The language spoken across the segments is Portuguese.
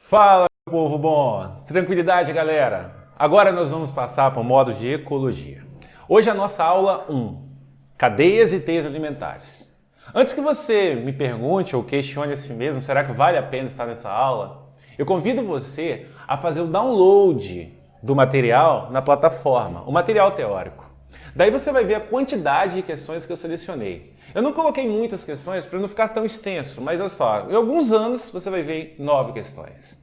Fala, povo bom! Tranquilidade, galera! Agora nós vamos passar para o modo de ecologia. Hoje é a nossa aula 1, cadeias e teias alimentares. Antes que você me pergunte ou questione a si mesmo, será que vale a pena estar nessa aula? Eu convido você a fazer o download do material na plataforma, o material teórico. Daí você vai ver a quantidade de questões que eu selecionei. Eu não coloquei muitas questões para não ficar tão extenso, mas olha só, em alguns anos você vai ver 9 questões.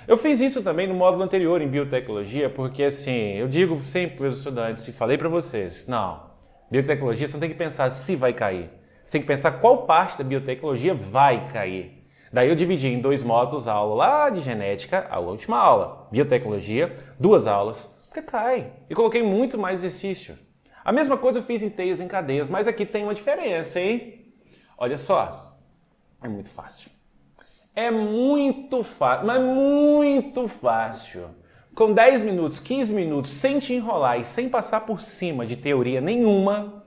Eu fiz isso também no módulo anterior em biotecnologia, porque assim, eu digo sempre para os estudantes e falei para vocês, não, biotecnologia você não tem que pensar se vai cair, você tem que pensar qual parte da biotecnologia vai cair. Daí eu dividi em 2 módulos a aula lá de genética, a última aula, biotecnologia, 2 aulas, porque cai. E coloquei muito mais exercício. A mesma coisa eu fiz em teias e em cadeias, mas aqui tem uma diferença, hein? Olha só, é muito fácil. É muito fácil, mas muito fácil. Com 10 minutos, 15 minutos, sem te enrolar e sem passar por cima de teoria nenhuma,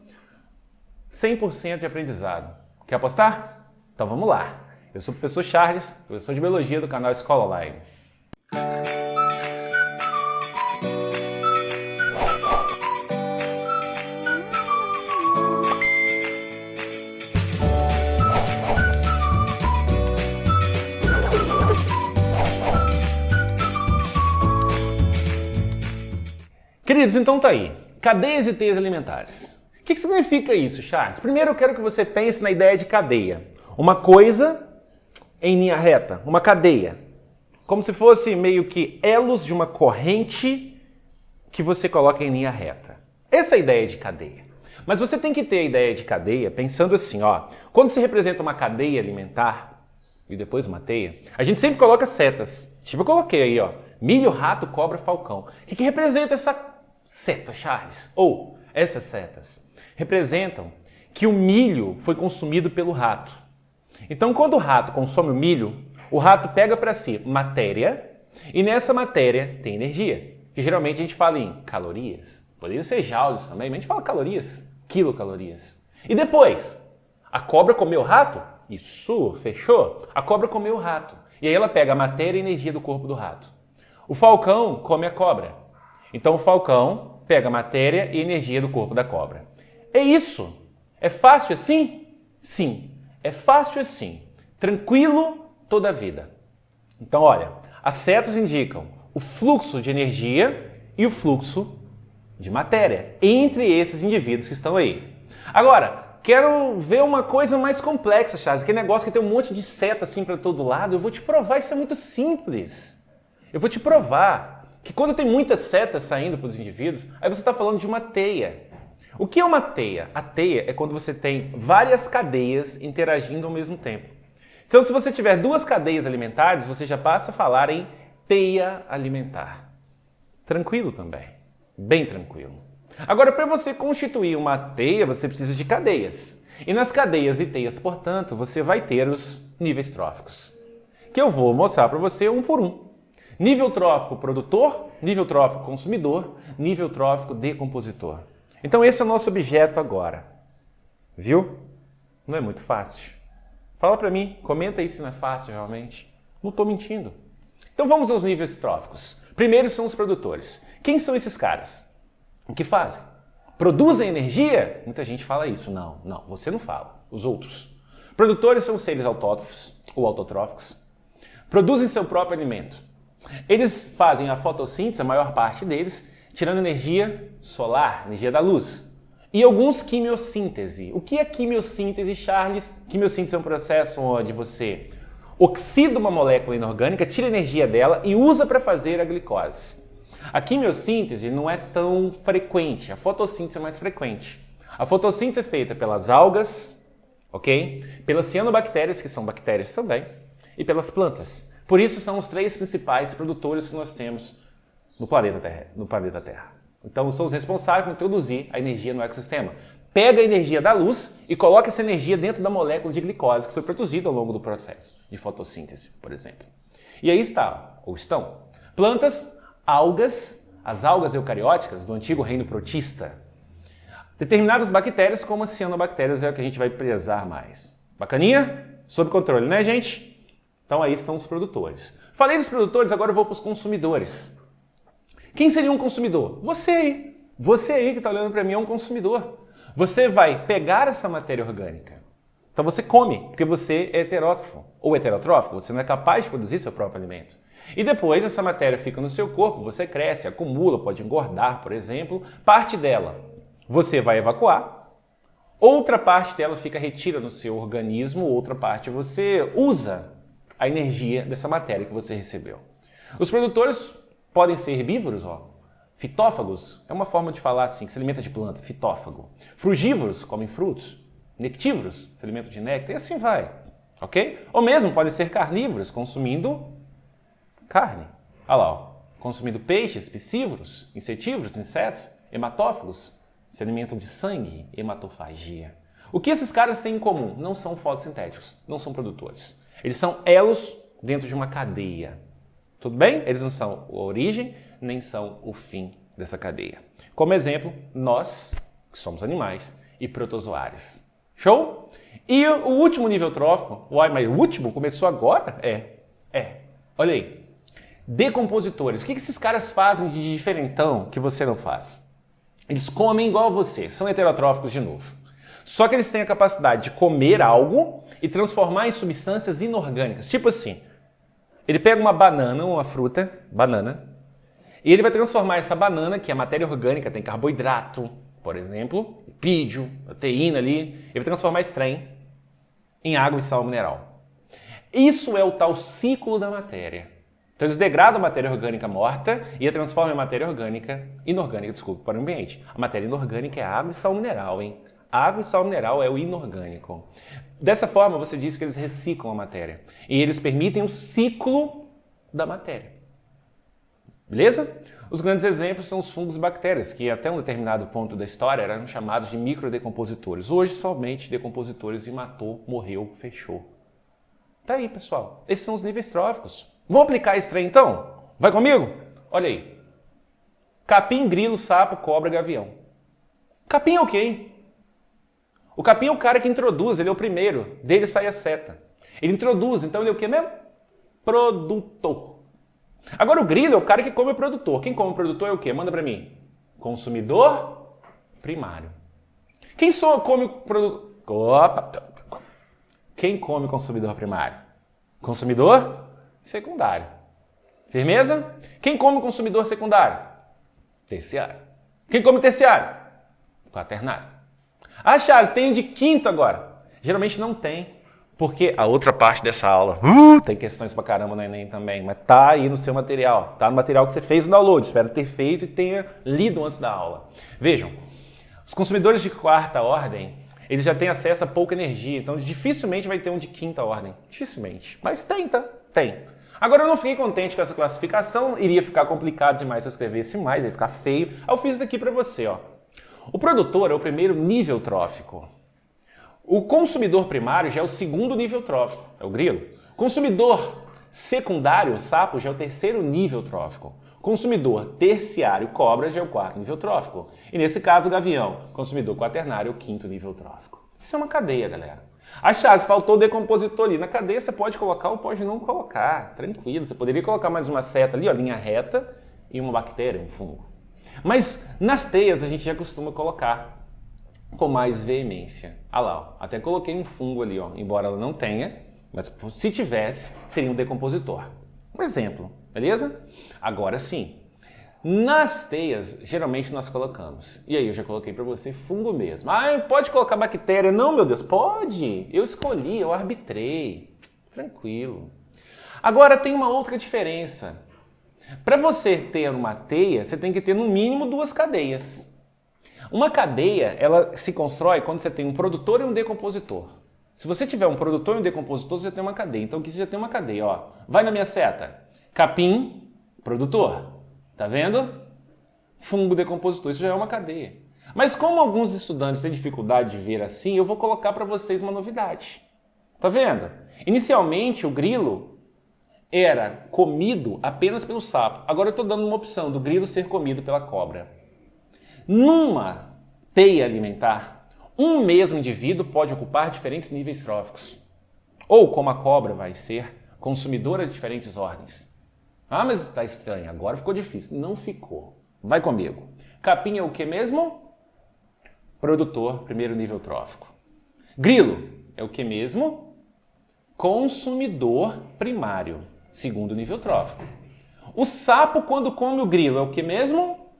100% de aprendizado. Quer apostar? Então vamos lá. Eu sou o professor Charles, professor de Biologia do canal Escola Online. Queridos, então tá aí. Cadeias e teias alimentares. O que significa isso, Charles? Primeiro eu quero que você pense na ideia de cadeia. Uma coisa em linha reta, uma cadeia. Como se fosse meio que elos de uma corrente que você coloca em linha reta. Essa é a ideia de cadeia. Mas você tem que ter a ideia de cadeia pensando assim, ó. Quando se representa uma cadeia alimentar e depois uma teia, a gente sempre coloca setas. Tipo eu coloquei aí, ó. Milho, rato, cobra, falcão. O que representa essa seta, Charles? Ou essas setas representam que o milho foi consumido pelo rato. Então, quando o rato consome o milho, o rato pega para si matéria e nessa matéria tem energia, que geralmente a gente fala em calorias. Poderia ser joules também, mas a gente fala calorias, quilocalorias. E depois, a cobra comeu o rato? Isso, fechou? A cobra comeu o rato. E aí ela pega a matéria e a energia do corpo do rato. O falcão come a cobra. Então o falcão pega a matéria e energia do corpo da cobra. É isso. É fácil assim? Sim. É fácil assim. Tranquilo toda a vida. Então olha, as setas indicam o fluxo de energia e o fluxo de matéria entre esses indivíduos que estão aí. Agora, quero ver uma coisa mais complexa, Charles. Aquele negócio que tem um monte de seta assim para todo lado. Eu vou te provar, isso é muito simples. Eu vou te provar que quando tem muitas setas saindo para os indivíduos, aí você está falando de uma teia. O que é uma teia? A teia é quando você tem várias cadeias interagindo ao mesmo tempo. Então, se você tiver 2 cadeias alimentares, você já passa a falar em teia alimentar. Tranquilo também. Bem tranquilo. Agora, para você constituir uma teia, você precisa de cadeias. E nas cadeias e teias, portanto, você vai ter os níveis tróficos, que eu vou mostrar para você um por um. Nível trófico produtor, nível trófico consumidor, nível trófico decompositor. Então esse é o nosso objeto agora. Viu? Não é muito fácil. Fala para mim, comenta aí se não é fácil realmente. Não estou mentindo. Então vamos aos níveis tróficos. Primeiro são os produtores. Quem são esses caras? O que fazem? Produzem energia? Muita gente fala isso. Não, você não fala. Os outros. Produtores são seres autótrofos ou autotróficos. Produzem seu próprio alimento. Eles fazem a fotossíntese, a maior parte deles, tirando energia solar, energia da luz. E alguns quimiossíntese. O que é quimiossíntese, Charles? Quimiossíntese é um processo onde você oxida uma molécula inorgânica, tira energia dela e usa para fazer a glicose. A quimiossíntese não é tão frequente, a fotossíntese é mais frequente. A fotossíntese é feita pelas algas, ok? Pelas cianobactérias, que são bactérias também, e pelas plantas. Por isso são os 3 principais produtores que nós temos no planeta Terra. Então são os responsáveis por introduzir a energia no ecossistema. Pega a energia da luz e coloca essa energia dentro da molécula de glicose que foi produzida ao longo do processo de fotossíntese, por exemplo. E aí estão plantas, algas, as algas eucarióticas do antigo reino protista. Determinadas bactérias, como as cianobactérias, é o que a gente vai prezar mais. Bacaninha? Sob controle, né, gente? Então aí estão os produtores. Falei dos produtores, agora eu vou para os consumidores. Quem seria um consumidor? Você aí. Você aí que está olhando para mim é um consumidor. Você vai pegar essa matéria orgânica. Então você come, porque você é heterótrofo ou heterotrófico, você não é capaz de produzir seu próprio alimento. E depois essa matéria fica no seu corpo, você cresce, acumula, pode engordar, por exemplo. Parte dela você vai evacuar, outra parte dela fica retida no seu organismo, outra parte você usa a energia dessa matéria que você recebeu. Os produtores podem ser herbívoros, fitófagos, é uma forma de falar assim, que se alimenta de planta, fitófago. Frugívoros, comem frutos. Nectívoros, se alimentam de néctar, e assim vai, ok? Ou mesmo podem ser carnívoros, consumindo carne. Olha lá, consumindo peixes, piscívoros, insetívoros, insetos, hematófagos, se alimentam de sangue, hematofagia. O que esses caras têm em comum? Não são fotossintéticos, não são produtores. Eles são elos dentro de uma cadeia. Tudo bem? Eles não são a origem, nem são o fim dessa cadeia. Como exemplo, nós, que somos animais, e protozoários. Show? E o último nível trófico, mas o último começou agora? Olha aí. Decompositores. O que esses caras fazem de diferentão que você não faz? Eles comem igual a você, são heterotróficos de novo. Só que eles têm a capacidade de comer algo e transformar em substâncias inorgânicas. Tipo assim, ele pega uma banana, uma fruta, banana, e ele vai transformar essa banana, que é matéria orgânica, tem carboidrato, por exemplo, lipídio, proteína ali, ele vai transformar esse trem em água e sal mineral. Isso é o tal ciclo da matéria. Então eles degradam a matéria orgânica morta e a transformam em matéria orgânica, inorgânica, desculpa, para o ambiente. A matéria inorgânica é água e sal mineral, hein? Água e sal mineral é o inorgânico. Dessa forma, você diz que eles reciclam a matéria. E eles permitem o ciclo da matéria. Beleza? Os grandes exemplos são os fungos e bactérias, que até um determinado ponto da história eram chamados de microdecompositores. Hoje, somente decompositores e matou, morreu, fechou. Tá aí, pessoal. Esses são os níveis tróficos. Vamos aplicar esse trem, então? Vai comigo? Olha aí. Capim, grilo, sapo, cobra, gavião. Capim é o quê, hein? O capim é o cara que introduz, ele é o primeiro. Dele sai a seta. Ele introduz, então ele é o quê mesmo? Produtor. Agora o grilo é o cara que come o produtor. Quem come o produtor é o quê? Manda pra mim. Consumidor primário. Quem só come o produtor? Opa! Quem come o consumidor primário? Consumidor secundário. Firmeza? Quem come o consumidor secundário? Terciário. Quem come o terciário? Quaternário. Ah, Charles, tem de quinto agora. Geralmente não tem. Porque a outra parte dessa aula, tem questões pra caramba no Enem também, mas tá aí no seu material, tá no material que você fez no download, espero ter feito e tenha lido antes da aula. Vejam, os consumidores de quarta ordem, eles já têm acesso a pouca energia, então dificilmente vai ter um de quinta ordem, dificilmente, mas tem, tá? Tem. Agora eu não fiquei contente com essa classificação, iria ficar complicado demais se eu escrevesse mais, ia ficar feio, aí eu fiz isso aqui pra você, ó. O produtor é o primeiro nível trófico. O consumidor primário já é o segundo nível trófico, é o grilo. Consumidor secundário, o sapo, já é o terceiro nível trófico. Consumidor terciário, cobra, já é o quarto nível trófico. E nesse caso, o gavião, consumidor quaternário, é o quinto nível trófico. Isso é uma cadeia, galera. A chave, faltou o decompositor ali. Na cadeia você pode colocar ou pode não colocar, tranquilo. Você poderia colocar mais uma seta ali, ó, linha reta, e uma bactéria, um fungo. Mas nas teias a gente já costuma colocar com mais veemência. Ah lá, ó, até coloquei um fungo ali, ó, embora ela não tenha, mas se tivesse, seria um decompositor. Um exemplo, beleza? Agora sim, nas teias, geralmente nós colocamos. E aí, eu já coloquei para você fungo mesmo. Ah, pode colocar bactéria? Não, meu Deus, pode. Eu escolhi, eu arbitrei. Tranquilo. Agora tem uma outra diferença. Para você ter uma teia, você tem que ter no mínimo duas cadeias. Uma cadeia, ela se constrói quando você tem um produtor e um decompositor. Se você tiver um produtor e um decompositor, você já tem uma cadeia. Então aqui você já tem uma cadeia, ó. Vai na minha seta. Capim, produtor. Tá vendo? Fungo, decompositor. Isso já é uma cadeia. Mas como alguns estudantes têm dificuldade de ver assim, eu vou colocar para vocês uma novidade. Tá vendo? Inicialmente, o grilo era comido apenas pelo sapo. Agora eu estou dando uma opção do grilo ser comido pela cobra. Numa teia alimentar, um mesmo indivíduo pode ocupar diferentes níveis tróficos. Ou, como a cobra vai ser, consumidora de diferentes ordens. Ah, mas está estranho, agora ficou difícil. Não ficou. Vai comigo. Capim é o que mesmo? Produtor, primeiro nível trófico. Grilo é o que mesmo? Consumidor primário, segundo nível trófico. O sapo, quando come o grilo, é o que mesmo?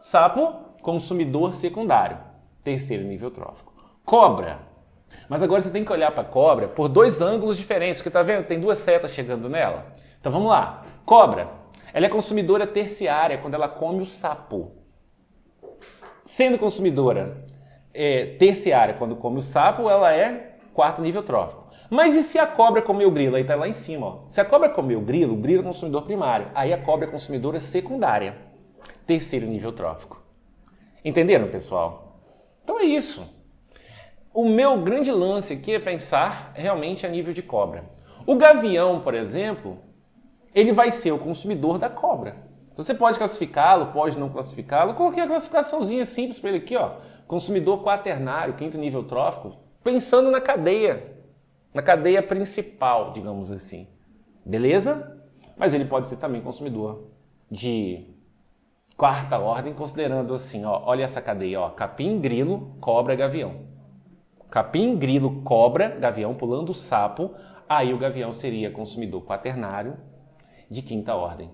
Sapo, consumidor secundário, terceiro nível trófico. Cobra. Mas agora você tem que olhar para a cobra por dois ângulos diferentes, porque tá vendo? Tem duas setas chegando nela. Então vamos lá. Cobra, ela é consumidora terciária quando ela come o sapo. Sendo consumidora terciária quando come o sapo, ela é quarto nível trófico. Mas e se a cobra comer o grilo? Aí tá lá em cima, ó. Se a cobra comer o grilo é consumidor primário. Aí a cobra é consumidora secundária. Terceiro nível trófico. Entenderam, pessoal? Então é isso. O meu grande lance aqui é pensar realmente a nível de cobra. O gavião, por exemplo, ele vai ser o consumidor da cobra. Você pode classificá-lo, pode não classificá-lo. Eu coloquei a classificaçãozinha simples para ele aqui, ó. Consumidor quaternário, quinto nível trófico, pensando na cadeia principal, digamos assim. Beleza? Mas ele pode ser também consumidor de quarta ordem, considerando assim, ó, olha essa cadeia, ó, capim, grilo, cobra, gavião. Capim, grilo, cobra, gavião, pulando o sapo, aí o gavião seria consumidor quaternário de quinta ordem.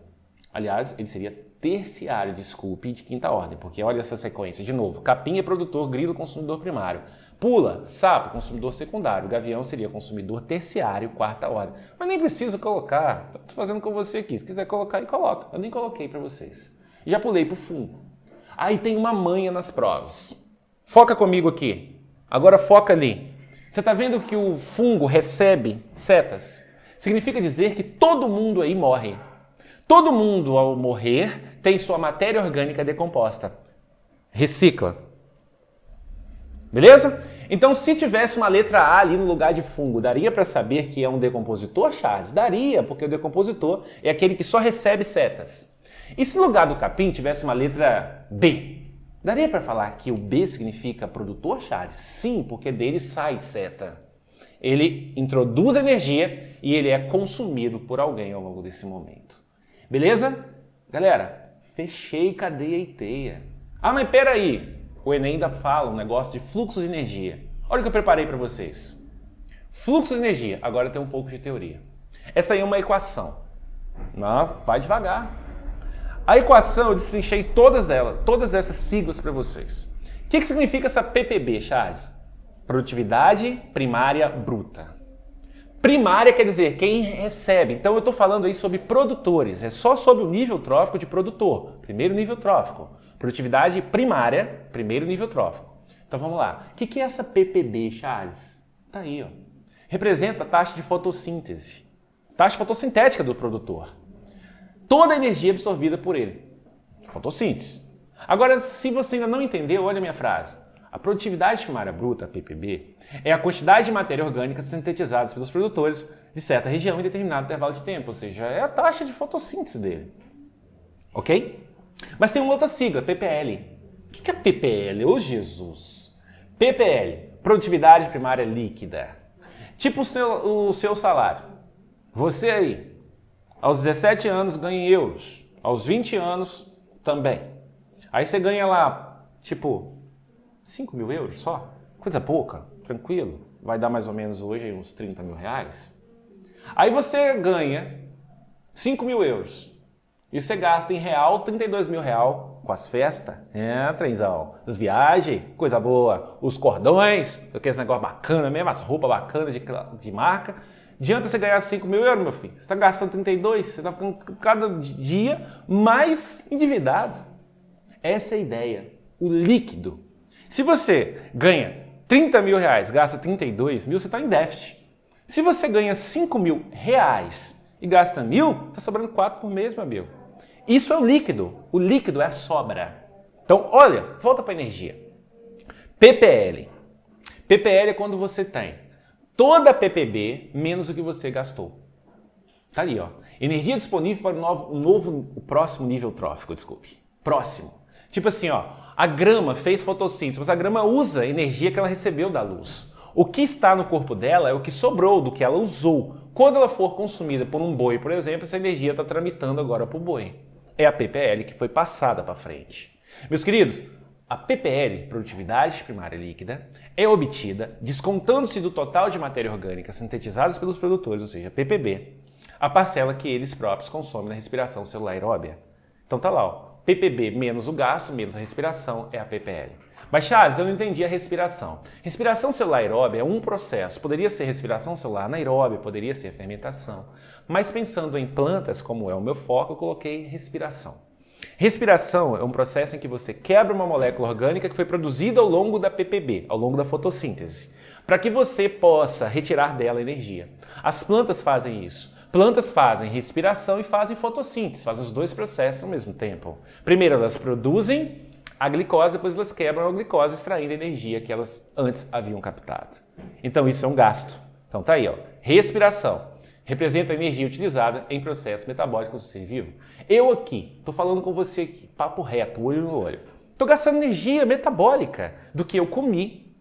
Aliás, ele seria terciário, desculpe, de quinta ordem, porque olha essa sequência, de novo, capim é produtor, grilo, consumidor primário. Pula, sapo, consumidor secundário, gavião seria consumidor terciário, quarta ordem. Mas nem precisa colocar, estou fazendo com você aqui, se quiser colocar, coloca. Eu nem coloquei para vocês. Já pulei para o fungo. Aí tem uma manha nas provas. Foca comigo aqui. Agora foca ali. Você está vendo que o fungo recebe setas? Significa dizer que todo mundo aí morre. Todo mundo, ao morrer, tem sua matéria orgânica decomposta. Recicla. Beleza? Então, se tivesse uma letra A ali no lugar de fungo, daria para saber que é um decompositor, Charles? Daria, porque o decompositor é aquele que só recebe setas. E se no lugar do capim tivesse uma letra B? Daria para falar que o B significa produtor, Charles? Sim, porque dele sai seta. Ele introduz energia e ele é consumido por alguém ao longo desse momento. Beleza? Galera, fechei cadeia e teia. Ah, mas peraí. O Enem ainda fala um negócio de fluxo de energia. Olha o que eu preparei para vocês. Fluxo de energia. Agora tem um pouco de teoria. Essa aí é uma equação. Não, vai devagar. A equação eu destrinchei todas essas siglas para vocês. O que significa essa PPB, Charles? Produtividade primária bruta. Primária quer dizer quem recebe. Então eu estou falando aí sobre produtores. É só sobre o nível trófico de produtor. Primeiro nível trófico. Produtividade primária, primeiro nível trófico. Então vamos lá. O que é essa PPB, Charles? Está aí, ó. Representa a taxa de fotossíntese. Taxa fotossintética do produtor. Toda a energia absorvida por ele. Fotossíntese. Agora, se você ainda não entendeu, olha a minha frase. A produtividade primária bruta, a PPB, é a quantidade de matéria orgânica sintetizada pelos produtores de certa região em determinado intervalo de tempo, ou seja, é a taxa de fotossíntese dele. Ok? Mas tem uma outra sigla, PPL. O que é PPL? Ô Jesus! PPL, produtividade primária líquida. Tipo o seu salário. Você aí, aos 17 anos ganha em euros, aos 20 anos também. Aí você ganha lá, tipo, 5 mil euros só? Coisa pouca, tranquilo. Vai dar mais ou menos hoje uns 30 mil reais. Aí você ganha 5 mil euros. E você gasta em real 32 mil real com as festas. Trenzão. As viagens, coisa boa. Os cordões, aquele negócio bacana mesmo, as roupas bacanas de marca. Adianta você ganhar 5 mil euros, meu filho. Você está gastando 32, você está ficando cada dia mais endividado. Essa é a ideia. O líquido. Se você ganha 30 mil reais, gasta 32 mil, você está em déficit. Se você ganha 5 mil reais e gasta 1.000, está sobrando 4 por mês, meu amigo. Isso é o líquido. O líquido é a sobra. Então, olha, volta para a energia. PPL. PPL é quando você tem toda a PPB menos o que você gastou. Tá ali, ó. Energia disponível para o próximo nível trófico, desculpe. Próximo. Tipo assim, ó. A grama fez fotossíntese, mas a grama usa a energia que ela recebeu da luz. O que está no corpo dela é o que sobrou do que ela usou. Quando ela for consumida por um boi, por exemplo, essa energia está tramitando agora para o boi. É a PPL que foi passada para frente. Meus queridos, a PPL, produtividade primária líquida, é obtida descontando-se do total de matéria orgânica sintetizada pelos produtores, ou seja, PPB, a parcela que eles próprios consomem na respiração celular aeróbia. Então tá lá, ó, PPB menos o gasto, menos a respiração, é a PPL. Mas Charles, eu não entendi a respiração. Respiração celular aeróbia é um processo. Poderia ser respiração celular anaeróbia, poderia ser fermentação. Mas pensando em plantas, como é o meu foco, eu coloquei respiração. Respiração é um processo em que você quebra uma molécula orgânica que foi produzida ao longo da PPB, ao longo da fotossíntese, para que você possa retirar dela energia. As plantas fazem isso. Plantas fazem respiração e fazem fotossíntese, fazem os dois processos ao mesmo tempo. Primeiro elas produzem a glicose, depois elas quebram a glicose extraindo a energia que elas antes haviam captado. Então isso é um gasto. Então tá aí, ó. Respiração representa a energia utilizada em processos metabólicos do ser vivo. Eu aqui, estou falando com você aqui, papo reto, olho no olho. Estou gastando energia metabólica do que eu comi,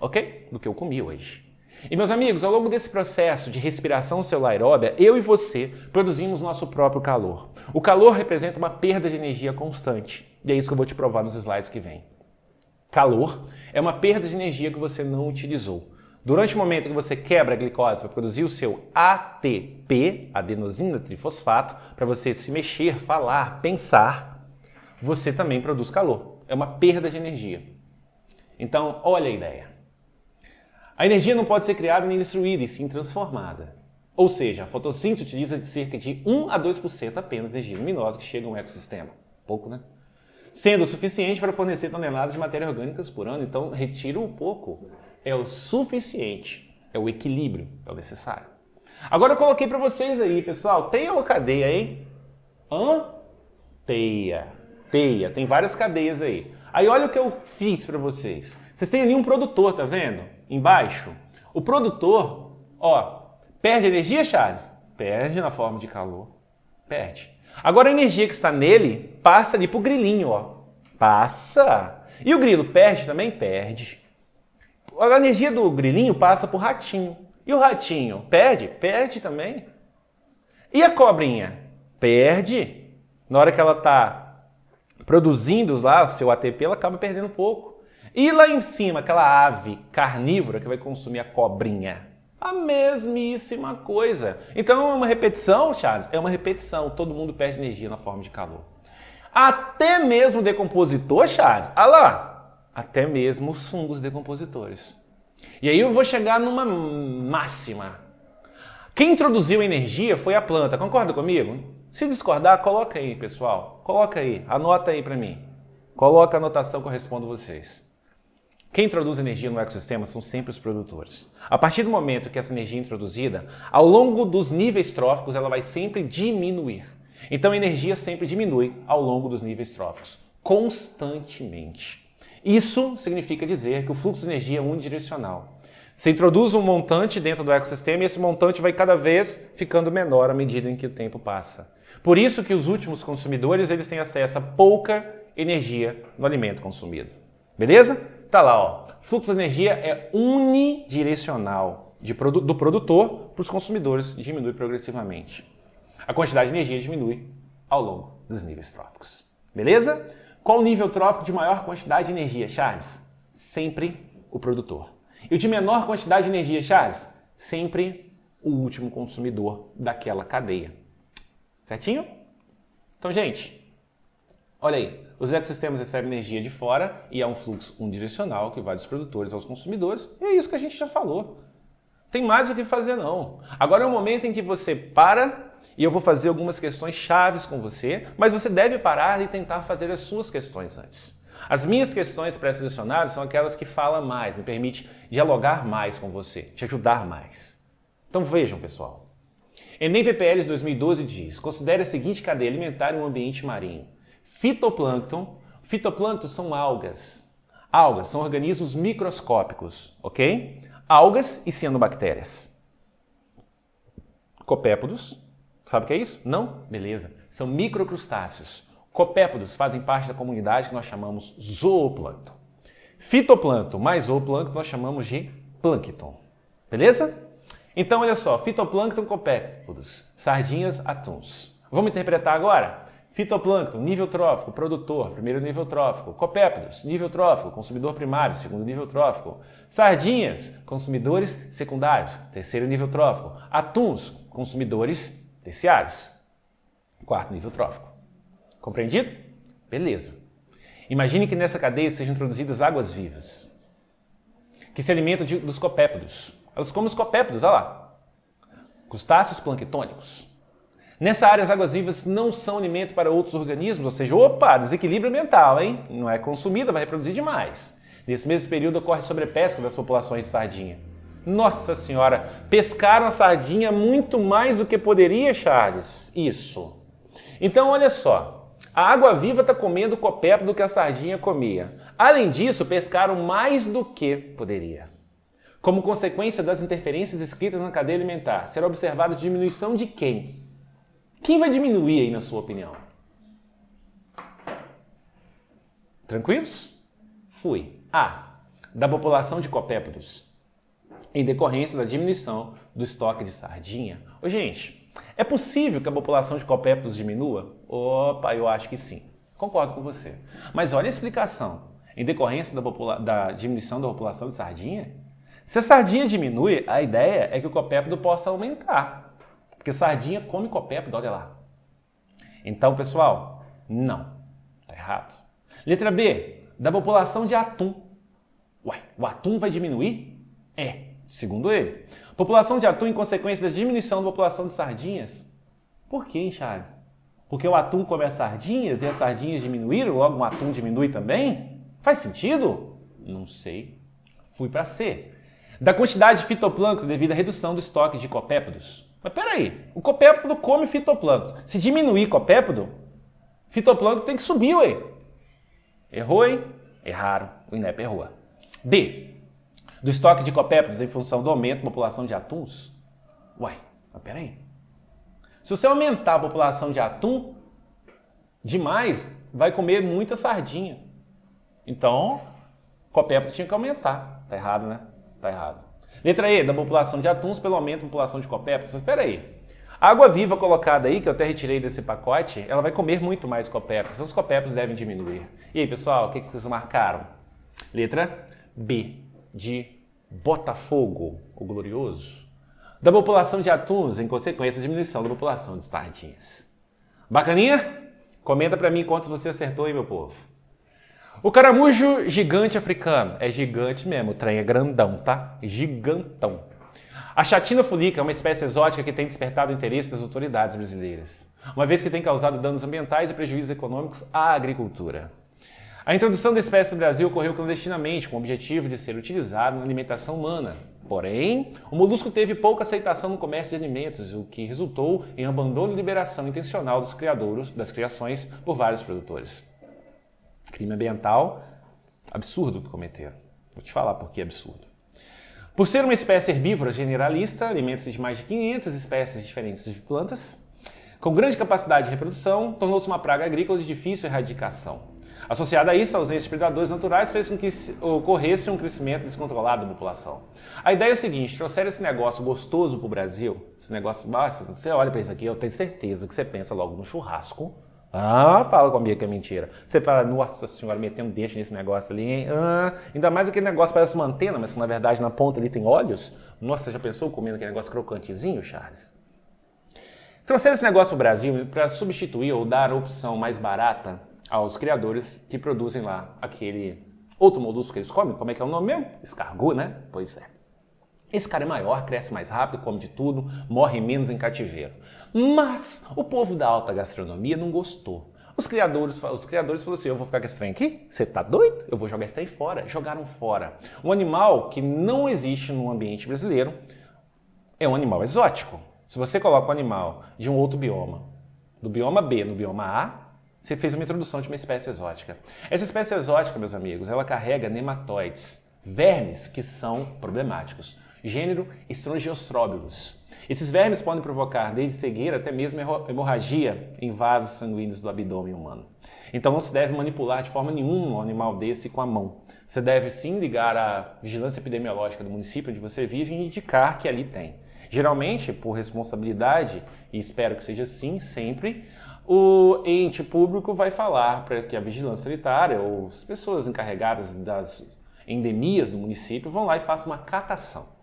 ok? Do que eu comi hoje. E meus amigos, ao longo desse processo de respiração celular aeróbia, eu e você produzimos nosso próprio calor. O calor representa uma perda de energia constante. E é isso que eu vou te provar nos slides que vem. Calor é uma perda de energia que você não utilizou. Durante o momento que você quebra a glicose para produzir o seu ATP, adenosina trifosfato, para você se mexer, falar, pensar, você também produz calor. É uma perda de energia. Então, olha a ideia. A energia não pode ser criada nem destruída, e sim transformada. Ou seja, a fotossíntese utiliza de cerca de 1 a 2% apenas de energia luminosa que chega ao ecossistema. Pouco, né? Sendo o suficiente para fornecer toneladas de matéria orgânicas por ano. Então, retira um pouco. É o suficiente. É o equilíbrio. É o necessário. Agora eu coloquei para vocês aí, pessoal. Teia ou cadeia, hein? Teia. Teia. Tem várias cadeias aí. Aí olha o que eu fiz para vocês. Vocês têm ali um produtor, tá vendo? Embaixo. O produtor, ó, perde energia, Charles? Perde na forma de calor. Perde. Agora a energia que está nele passa ali pro grilinho, ó. Passa. E o grilo perde também? Perde. A energia do grilinho passa pro ratinho. E o ratinho perde? Perde também. E a cobrinha? Perde. Na hora que ela está produzindo lá o seu ATP, ela acaba perdendo um pouco. E lá em cima, aquela ave carnívora que vai consumir a cobrinha. A mesmíssima coisa. Então é uma repetição, Charles? É uma repetição. Todo mundo perde energia na forma de calor. Até mesmo o decompositor, Charles? Olha lá. Até mesmo os fungos decompositores. E aí eu vou chegar numa máxima. Quem introduziu a energia foi a planta. Concorda comigo? Se discordar, coloca aí, pessoal. Coloca aí. Anota aí para mim. Coloca a anotação que eu respondo vocês. Quem introduz energia no ecossistema são sempre os produtores. A partir do momento que essa energia é introduzida, ao longo dos níveis tróficos, ela vai sempre diminuir. Então a energia sempre diminui ao longo dos níveis tróficos, constantemente. Isso significa dizer que o fluxo de energia é unidirecional. Você introduz um montante dentro do ecossistema e esse montante vai cada vez ficando menor à medida em que o tempo passa. Por isso que os últimos consumidores eles têm acesso a pouca energia no alimento consumido. Beleza? Tá lá, ó. Fluxo de energia é unidirecional do produtor para os consumidores e diminui progressivamente. A quantidade de energia diminui ao longo dos níveis tróficos. Beleza? Qual o nível trófico de maior quantidade de energia, Charles? Sempre o produtor. E o de menor quantidade de energia, Charles? Sempre o último consumidor daquela cadeia. Certinho? Então, gente, olha aí. Os ecossistemas recebem energia de fora e é um fluxo unidirecional que vai dos produtores aos consumidores. E é isso que a gente já falou. Tem mais o que fazer não. Agora é o momento em que você para e eu vou fazer algumas questões chaves com você, mas você deve parar e tentar fazer as suas questões antes. As minhas questões pré-selecionadas são aquelas que falam mais, me permite dialogar mais com você, te ajudar mais. Então vejam, pessoal. Enem PPL de 2012 diz: considere a seguinte cadeia alimentar em um ambiente marinho. Fitoplâncton. Fitoplâncton são algas. Algas são organismos microscópicos, ok? Algas e cianobactérias. Copépodos. Sabe o que é isso? Não? Beleza. São microcrustáceos. Copépodos fazem parte da comunidade que nós chamamos zooplâncton. Fitoplâncton mais zooplâncton nós chamamos de plâncton. Beleza? Então, olha só, fitoplâncton, copépodos, sardinhas, atuns. Vamos interpretar agora? Fitoplâncton, nível trófico, produtor, primeiro nível trófico. Copépodos, nível trófico, consumidor primário, segundo nível trófico. Sardinhas, consumidores secundários, terceiro nível trófico. Atuns, consumidores terciários, quarto nível trófico. Compreendido? Beleza. Imagine que nessa cadeia sejam introduzidas águas-vivas, que se alimentam dos copépodos. Elas comem os copépodos, olha lá. Crustáceos planctônicos. Nessa área, as águas-vivas não são alimento para outros organismos, ou seja, opa, desequilíbrio ambiental, hein? Não é consumida, vai reproduzir demais. Nesse mesmo período ocorre sobrepesca das populações de sardinha. Nossa Senhora, pescaram a sardinha muito mais do que poderia, Charles? Isso. Então, olha só, a água-viva está comendo o copépodo que a sardinha comia. Além disso, pescaram mais do que poderia. Como consequência das interferências escritas na cadeia alimentar, será observada diminuição de quem? Quem vai diminuir aí, na sua opinião? Tranquilos? Fui. A. Da população de copépodos, em decorrência da diminuição do estoque de sardinha. Ô, gente, é possível que a população de copépodos diminua? Opa, eu acho que sim. Concordo com você. Mas olha a explicação. Em decorrência da diminuição da população de sardinha, se a sardinha diminui, a ideia é que o copépodo possa aumentar. Porque sardinha come copépodo, olha lá. Então, pessoal, não. Está errado. Letra B. Da população de atum. Ué, o atum vai diminuir? É, segundo ele. População de atum em consequência da diminuição da população de sardinhas. Por quê, hein, Charles? Porque o atum come as sardinhas e as sardinhas diminuíram, logo o atum diminui também? Faz sentido? Não sei. Fui para C. Da quantidade de fitoplâncton devido à redução do estoque de copépodos. Mas peraí, o copépodo come fitoplâncton. Se diminuir copépodo, fitoplâncton tem que subir, ué. Errou, hein? Erraram. O INEP errou. D. Do estoque de copépodos em função do aumento da população de atuns. Uai, mas peraí. Se você aumentar a população de atum demais, vai comer muita sardinha. Então, copépodo tinha que aumentar. Tá errado, né? Tá errado. Letra E, da população de atuns pelo aumento da população de copépodos. Mas peraí. A água-viva colocada aí, que eu até retirei desse pacote, ela vai comer muito mais copépodos. Então os copépodos devem diminuir. E aí, pessoal, o que vocês marcaram? Letra B, de Botafogo, o glorioso. Da população de atuns, em consequência da diminuição da população de sardinhas. Bacaninha? Comenta pra mim quantos você acertou aí, meu povo. O caramujo gigante africano. É gigante mesmo, o trem é grandão, tá? Gigantão. A chatina fulica é uma espécie exótica que tem despertado o interesse das autoridades brasileiras, uma vez que tem causado danos ambientais e prejuízos econômicos à agricultura. A introdução da espécie no Brasil ocorreu clandestinamente, com o objetivo de ser utilizado na alimentação humana. Porém, o molusco teve pouca aceitação no comércio de alimentos, o que resultou em abandono e liberação intencional dos criadouros das criações por vários produtores. Crime ambiental absurdo que cometeram. Vou te falar por que é absurdo. Por ser uma espécie herbívora generalista, alimenta-se de mais de 500 espécies diferentes de plantas, com grande capacidade de reprodução, tornou-se uma praga agrícola de difícil erradicação. Associada a isso, a ausência de predadores naturais fez com que ocorresse um crescimento descontrolado da população. A ideia é o seguinte: trouxeram esse negócio gostoso para o Brasil, esse negócio, você olha para isso aqui, eu tenho certeza que você pensa logo no churrasco. Ah, fala comigo que é mentira. Você fala, nossa senhora, meteu um deixo nesse negócio ali, hein? Ainda mais aquele negócio parece uma antena, mas na verdade na ponta ali tem olhos. Nossa, já pensou comendo aquele negócio crocantezinho, Charles? Trouxeram esse negócio para o Brasil para substituir ou dar a opção mais barata aos criadores que produzem lá aquele outro molusco que eles comem. Como é que é o nome mesmo? Escargot, né? Pois é. Esse cara é maior, cresce mais rápido, come de tudo, morre menos em cativeiro. Mas o povo da alta gastronomia não gostou. Os criadores falaram assim: eu vou ficar com esse trem aqui? Você tá doido? Eu vou jogar esse trem fora. Jogaram fora. Um animal que não existe no ambiente brasileiro é um animal exótico. Se você coloca um animal de um outro bioma, do bioma B no bioma A, você fez uma introdução de uma espécie exótica. Essa espécie exótica, meus amigos, ela carrega nematóides, vermes que são problemáticos. Gênero Strongyostrobilus. Esses vermes podem provocar desde cegueira até mesmo hemorragia em vasos sanguíneos do abdômen humano. Então não se deve manipular de forma nenhuma um animal desse com a mão. Você deve sim ligar à vigilância epidemiológica do município onde você vive e indicar que ali tem. Geralmente, por responsabilidade, e espero que seja assim sempre, o ente público vai falar para que a vigilância sanitária ou as pessoas encarregadas das endemias do município vão lá e façam uma catação.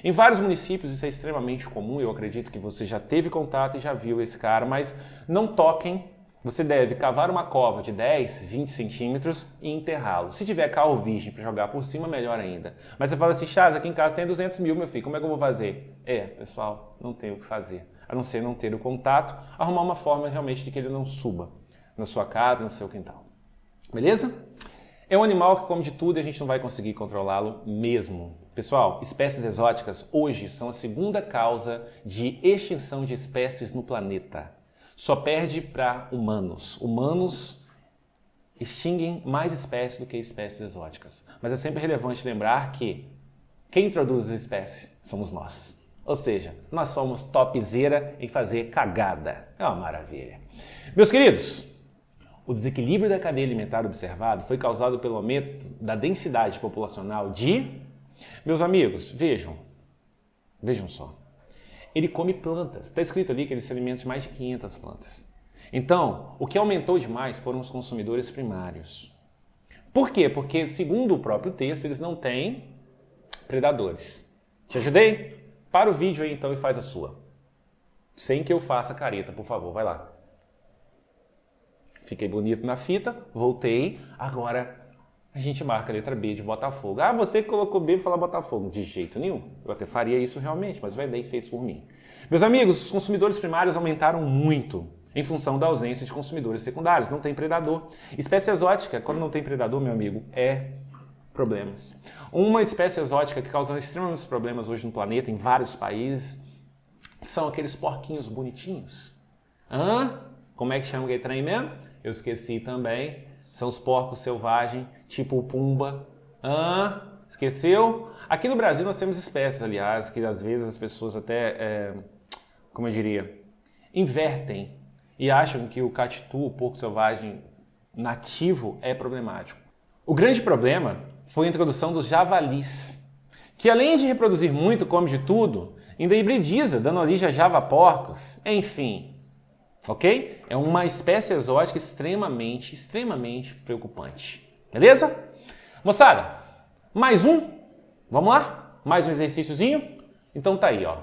Em vários municípios isso é extremamente comum, eu acredito que você já teve contato e já viu esse cara, mas não toquem. Você deve cavar uma cova de 10, 20 centímetros e enterrá-lo. Se tiver carro virgem para jogar por cima, melhor ainda. Mas você fala assim, Charles, aqui em casa tem 200 mil, meu filho, como é que eu vou fazer? Pessoal, não tem o que fazer. A não ser não ter o contato, arrumar uma forma realmente de que ele não suba na sua casa, no seu quintal. Beleza? É um animal que come de tudo e a gente não vai conseguir controlá-lo mesmo. Pessoal, espécies exóticas hoje são a segunda causa de extinção de espécies no planeta. Só perde para humanos. Humanos extinguem mais espécies do que espécies exóticas. Mas é sempre relevante lembrar que quem introduz as espécies somos nós. Ou seja, nós somos topzera em fazer cagada. É uma maravilha. Meus queridos, o desequilíbrio da cadeia alimentar observado foi causado pelo aumento da densidade populacional de... Meus amigos, vejam só. Ele come plantas. Está escrito ali que ele se alimenta de mais de 500 plantas. Então, o que aumentou demais foram os consumidores primários. Por quê? Porque, segundo o próprio texto, eles não têm predadores. Te ajudei? Para o vídeo aí então e faz a sua. Sem que eu faça careta, por favor, vai lá. Fiquei bonito na fita, voltei, agora a gente marca a letra B de Botafogo. Ah, você que colocou B para falar Botafogo. De jeito nenhum. Eu até faria isso realmente, mas o Edei fez por mim. Meus amigos, os consumidores primários aumentaram muito em função da ausência de consumidores secundários. Não tem predador. Espécie exótica, quando não tem predador, meu amigo, é problemas. Uma espécie exótica que causa extremamente problemas hoje no planeta, em vários países, são aqueles porquinhos bonitinhos. Como é que chama aquele trem mesmo? Eu esqueci também. São os porcos selvagens, tipo o pumba. Esqueceu? Aqui no Brasil nós temos espécies, aliás, que às vezes as pessoas até, como eu diria, invertem e acham que o catitu, o porco selvagem nativo, é problemático. O grande problema foi a introdução dos javalis, que além de reproduzir muito, come de tudo, ainda hibridiza, dando origem a javaporcos, enfim. Ok? É uma espécie exótica extremamente preocupante. Beleza? Moçada, mais um? Vamos lá? Mais um exercíciozinho? Então tá aí, ó.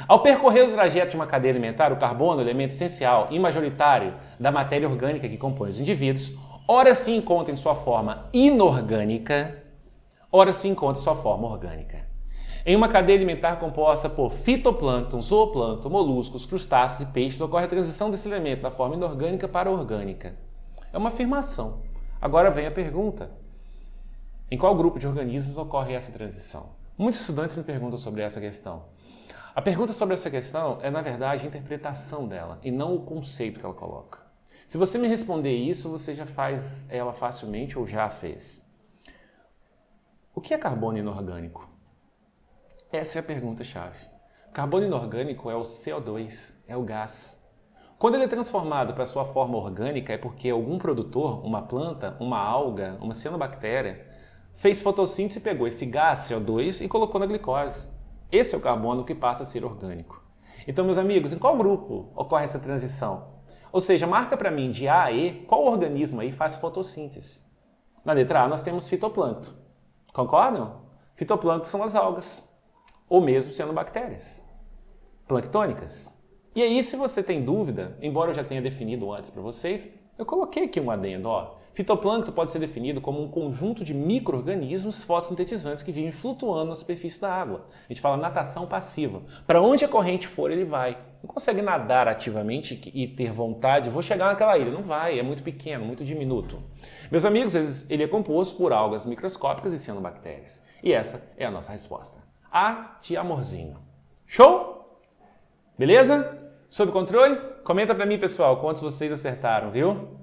Ao percorrer o trajeto de uma cadeia alimentar, o carbono, elemento essencial e majoritário da matéria orgânica que compõe os indivíduos, ora se encontra em sua forma inorgânica, ora se encontra em sua forma orgânica. Em uma cadeia alimentar composta por fitoplâncton, zooplâncton, moluscos, crustáceos e peixes, ocorre a transição desse elemento da forma inorgânica para a orgânica. É uma afirmação. Agora vem a pergunta. Em qual grupo de organismos ocorre essa transição? Muitos estudantes me perguntam sobre essa questão. A pergunta sobre essa questão é, na verdade, a interpretação dela e não o conceito que ela coloca. Se você me responder isso, você já faz ela facilmente ou já a fez. O que é carbono inorgânico? Essa é a pergunta-chave. Carbono inorgânico é o CO2, é o gás. Quando ele é transformado para sua forma orgânica é porque algum produtor, uma planta, uma alga, uma cianobactéria, fez fotossíntese e pegou esse gás, CO2, e colocou na glicose. Esse é o carbono que passa a ser orgânico. Então, meus amigos, em qual grupo ocorre essa transição? Ou seja, marca para mim de A a E qual organismo aí faz fotossíntese. Na letra A nós temos fitoplâncton. Concordam? Fitoplâncton são as algas. Ou mesmo cianobactérias planctônicas. E aí, se você tem dúvida, embora eu já tenha definido antes para vocês, eu coloquei aqui um adendo. Fitoplâncton pode ser definido como um conjunto de micro-organismos fotossintetizantes que vivem flutuando na superfície da água. A gente fala natação passiva. Para onde a corrente for, ele vai. Não consegue nadar ativamente e ter vontade, vou chegar naquela ilha. Não vai, é muito pequeno, muito diminuto. Meus amigos, ele é composto por algas microscópicas e cianobactérias. E essa é a nossa resposta. A de amorzinho. Show? Beleza? Sob controle? Comenta pra mim, pessoal, quantos vocês acertaram, viu?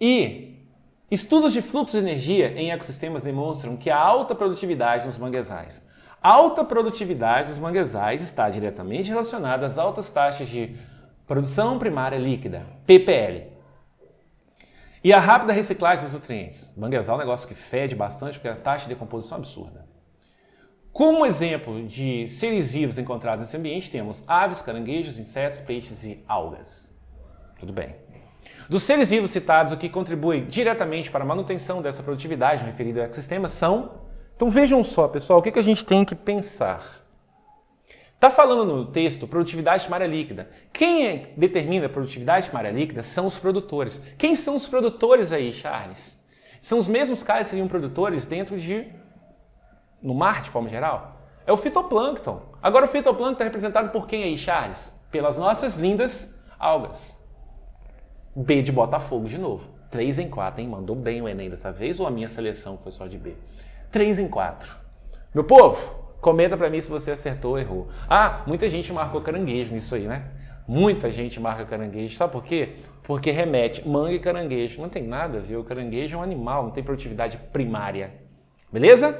E estudos de fluxo de energia em ecossistemas demonstram que há alta produtividade nos manguezais. alta produtividade dos manguezais está diretamente relacionada às altas taxas de produção primária líquida, PPL. E a rápida reciclagem dos nutrientes. Manguezal é um negócio que fede bastante porque a taxa de decomposição é absurda. Como exemplo de seres vivos encontrados nesse ambiente, temos aves, caranguejos, insetos, peixes e algas. Tudo bem. Dos seres vivos citados, o que contribui diretamente para a manutenção dessa produtividade no referido ecossistema são... Então vejam só, pessoal, o que a gente tem que pensar. Está falando no texto produtividade primária líquida. Quem determina a produtividade primária líquida são os produtores. Quem são os produtores aí, Charles? São os mesmos caras que seriam produtores dentro no mar, de forma geral? É o fitoplâncton. Agora o fitoplâncton está representado por quem aí, Charles? Pelas nossas lindas algas. B de Botafogo de novo. 3 em 4, hein? Mandou bem o Enem dessa vez ou a minha seleção foi só de B? 3 em 4. Meu povo, comenta pra mim se você acertou ou errou. Ah, muita gente marcou caranguejo nisso aí, né? Muita gente marca caranguejo. Sabe por quê? Porque remete manga e caranguejo. Não tem nada a ver. O caranguejo é um animal, não tem produtividade primária. Beleza?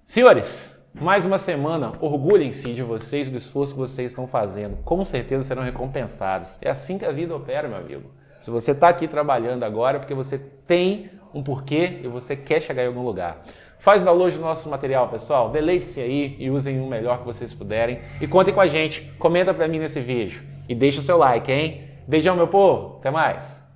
Senhores, mais uma semana. Orgulhem-se de vocês, do esforço que vocês estão fazendo. Com certeza serão recompensados. É assim que a vida opera, meu amigo. Se você está aqui trabalhando agora é porque você tem um porquê e você quer chegar em algum lugar. Faz download do nosso material, pessoal. Deleite-se aí e usem o melhor que vocês puderem. E contem com a gente. Comenta pra mim nesse vídeo. E deixa o seu like, hein? Beijão, meu povo. Até mais.